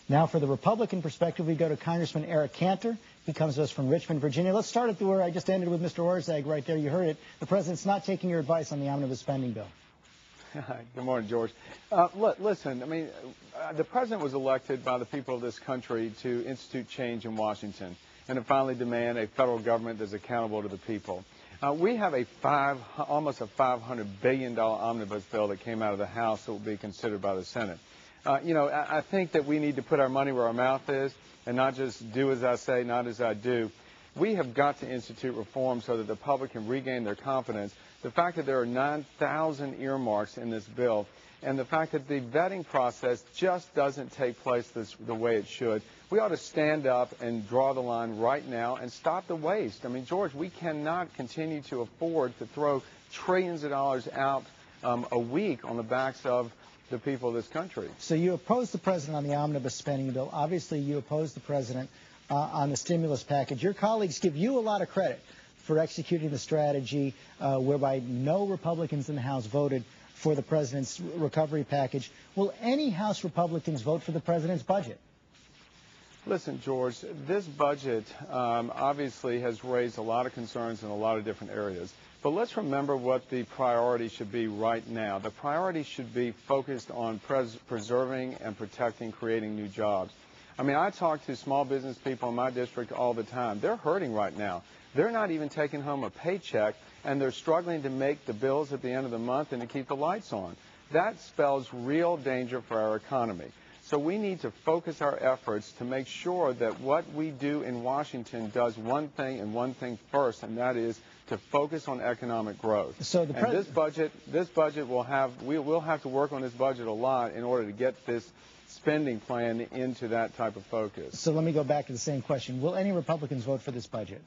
Now for the Republican perspective, we go to Congressman Eric Cantor. He comes to us from Richmond, Virginia. Let's start at where I just ended with Mr. Orzag right there. You heard it. The president's not taking your advice on the omnibus spending bill. Good morning, George. Listen, I mean, the president was elected by the people of this country to institute change in Washington and to finally demand a federal government that's accountable to the people. We have almost a $500 billion omnibus bill that came out of the House that will be considered by the Senate. I think that we need to put our money where our mouth is and not just do as I say, not as I do. We have got to institute reform so that the public can regain their confidence. The fact that there are 9,000 earmarks in this bill and the fact that the vetting process just doesn't take place the way it should, we ought to stand up and draw the line right now and stop the waste. I mean, George, we cannot continue to afford to throw trillions of dollars out a week on the backs of the people of this country. So you oppose the president on the omnibus spending bill. Obviously, you oppose the president on the stimulus package. Your colleagues give you a lot of credit for executing the strategy whereby no Republicans in the House voted for the president's recovery package. Will any House Republicans vote for the president's budget? Listen, George, this budget obviously has raised a lot of concerns in a lot of different areas. But let's remember what the priority should be right now. The priority should be focused on preserving and protecting, creating new jobs. I mean, I talk to small business people in my district all the time. They're hurting right now. They're not even taking home a paycheck, and they're struggling to make the bills at the end of the month and to keep the lights on. That spells real danger for our economy. So we need to focus our efforts to make sure that what we do in Washington does one thing and one thing first, and that is to focus on economic growth. So this budget we'll have to work on this budget a lot in order to get this spending plan into that type of focus. So let me go back to the same question. Will any Republicans vote for this budget?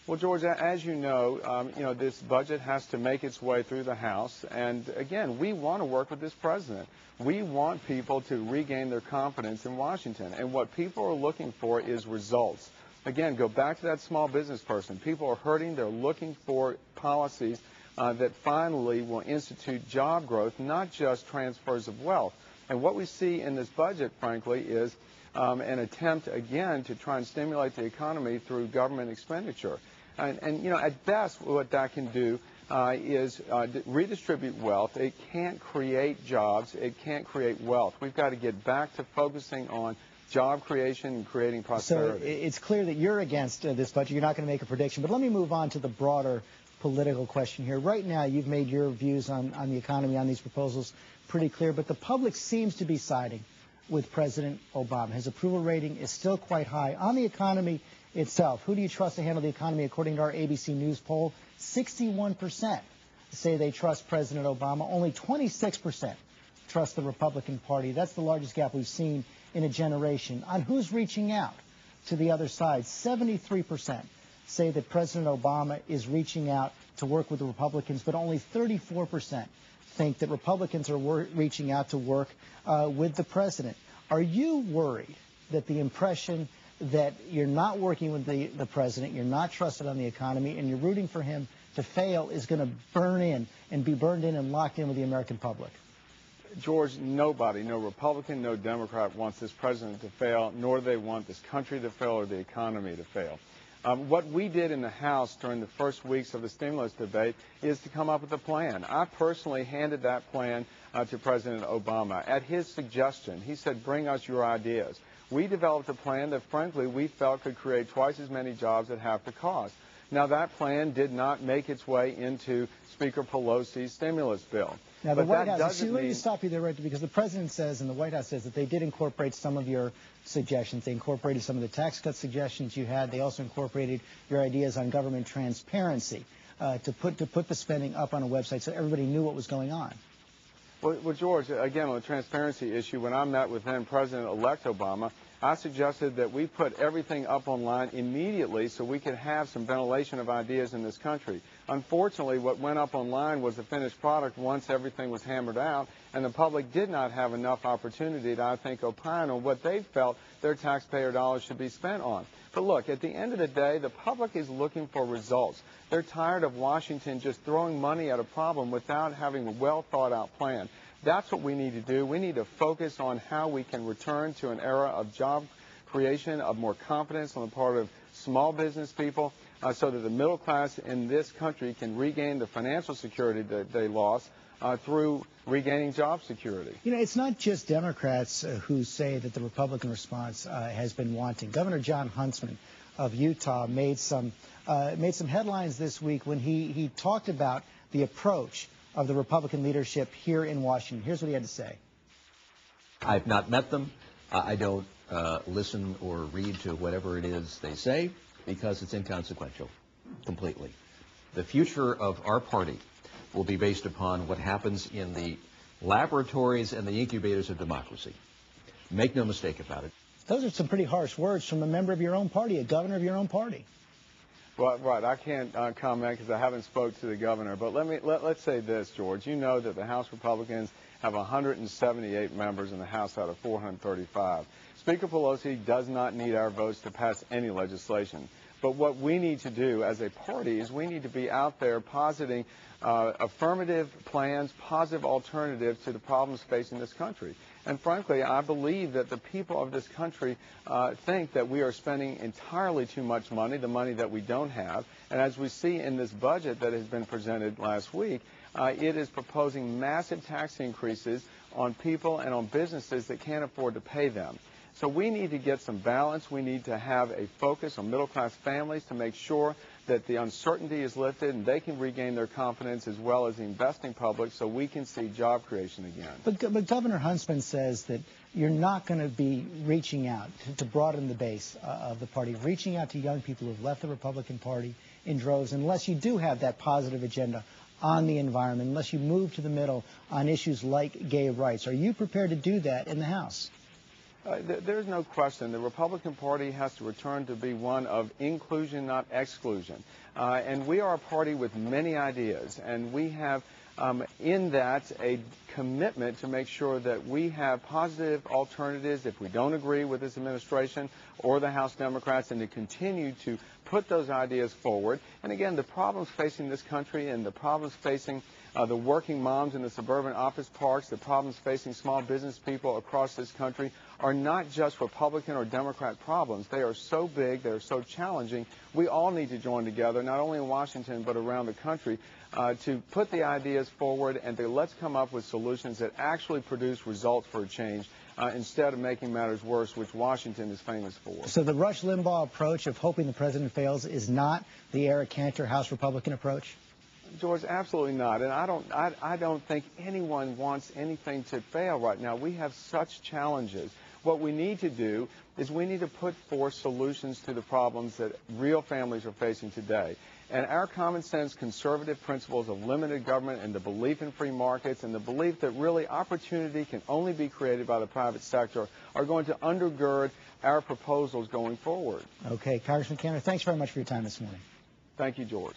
Well, George, as you know, this budget has to make its way through the House. And again, we want to work with this president. We want people to regain their confidence in Washington. And what people are looking for is results. Again, go back to that small business person. People are hurting. They're looking for policies that finally will institute job growth, not just transfers of wealth. And what we see in this budget, frankly, is an attempt, again, to try and stimulate the economy through government expenditure. And at best, what that can do is redistribute wealth. It can't create jobs. It can't create wealth. We've got to get back to focusing on job creation and creating prosperity. So it's clear that you're against this budget. You're not going to make a prediction. But let me move on to the broader political question here. Right now, you've made your views on the economy, on these proposals, pretty clear. But the public seems to be siding with President Obama. His approval rating is still quite high. On the economy itself, who do you trust to handle the economy? According to our ABC News poll, 61% say they trust President Obama. Only 26% trust the Republican Party. That's the largest gap we've seen in a generation. On who's reaching out to the other side, 73% say that President Obama is reaching out to work with the Republicans, but only 34% think that Republicans are reaching out to work with the president. Are you worried that the impression that you're not working with the president, you're not trusted on the economy, and you're rooting for him to fail is going to burn in and be burned in and locked in with the American public? George, nobody, no Republican, no Democrat wants this president to fail, nor do they want this country to fail or the economy to fail. What we did in the House during the first weeks of the stimulus debate is to come up with a plan. I personally handed that plan to President Obama. At his suggestion, he said, bring us your ideas. We developed a plan that, frankly, we felt could create twice as many jobs at half the cost. Now, that plan did not make its way into Speaker Pelosi's stimulus bill. Now, the White House, let me stop you there, right, because the president says and the White House says that they did incorporate some of your suggestions. They incorporated some of the tax cut suggestions you had. They also incorporated your ideas on government transparency to put the spending up on a website so everybody knew what was going on. Well, George, again, on the transparency issue, when I met with then President-elect Obama, I suggested that we put everything up online immediately so we could have some ventilation of ideas in this country. Unfortunately, what went up online was the finished product once everything was hammered out, and the public did not have enough opportunity to, I think, opine on what they felt their taxpayer dollars should be spent on. But look, at the end of the day, the public is looking for results. They're tired of Washington just throwing money at a problem without having a well-thought-out plan. That's what we need to do. We need to focus on how we can return to an era of job creation, of more confidence on the part of small business people, so that the middle class in this country can regain the financial security that they lost through regaining job security. You know, it's not just Democrats who say that the Republican response has been wanting. Governor John Huntsman of Utah made some headlines this week when he talked about the approach of the Republican leadership here in Washington. Here's what he had to say. I've not met them. I don't listen or read to whatever it is they say because it's inconsequential completely. The future of our party will be based upon what happens in the laboratories and the incubators of democracy. Make no mistake about it. Those are some pretty harsh words from a member of your own party, a governor of your own party. Well, right. I can't comment because I haven't spoke to the governor. But let's say this, George. You know that the House Republicans have 178 members in the House out of 435. Speaker Pelosi does not need our votes to pass any legislation. But what we need to do as a party is we need to be out there positing affirmative plans, positive alternatives to the problems facing this country. And frankly, I believe that the people of this country think that we are spending entirely too much money, the money that we don't have. And as we see in this budget that has been presented last week, it is proposing massive tax increases on people and on businesses that can't afford to pay them. So we need to get some balance. We need to have a focus on middle-class families to make sure that the uncertainty is lifted and they can regain their confidence, as well as the investing public, so we can see job creation again. But Governor Huntsman says that you're not going to be reaching out to broaden the base of the party, reaching out to young people who have left the Republican Party in droves, unless you do have that positive agenda on the environment, unless you move to the middle on issues like gay rights. Are you prepared to do that in the House? There's no question. The Republican Party has to return to be one of inclusion, not exclusion. And we are a party with many ideas, and we have in that a commitment to make sure that we have positive alternatives if we don't agree with this administration or the House Democrats, and to continue to put those ideas forward. And again, the problems facing this country and the problems facing the working moms in the suburban office parks, the problems facing small business people across this country are not just Republican or Democrat problems. They are so big, they are so challenging. We all need to join together, not only in Washington but around the country, to put the ideas forward and to let's come up with solutions that actually produce results for a change instead of making matters worse, which Washington is famous for. So the Rush Limbaugh approach of hoping the president fails is not the Eric Cantor House Republican approach? George, absolutely not. And I don't think anyone wants anything to fail right now. We have such challenges. What we need to do is we need to put forth solutions to the problems that real families are facing today. And our common sense conservative principles of limited government and the belief in free markets and the belief that really opportunity can only be created by the private sector are going to undergird our proposals going forward. Okay, Congressman Cantor, thanks very much for your time this morning. Thank you, George.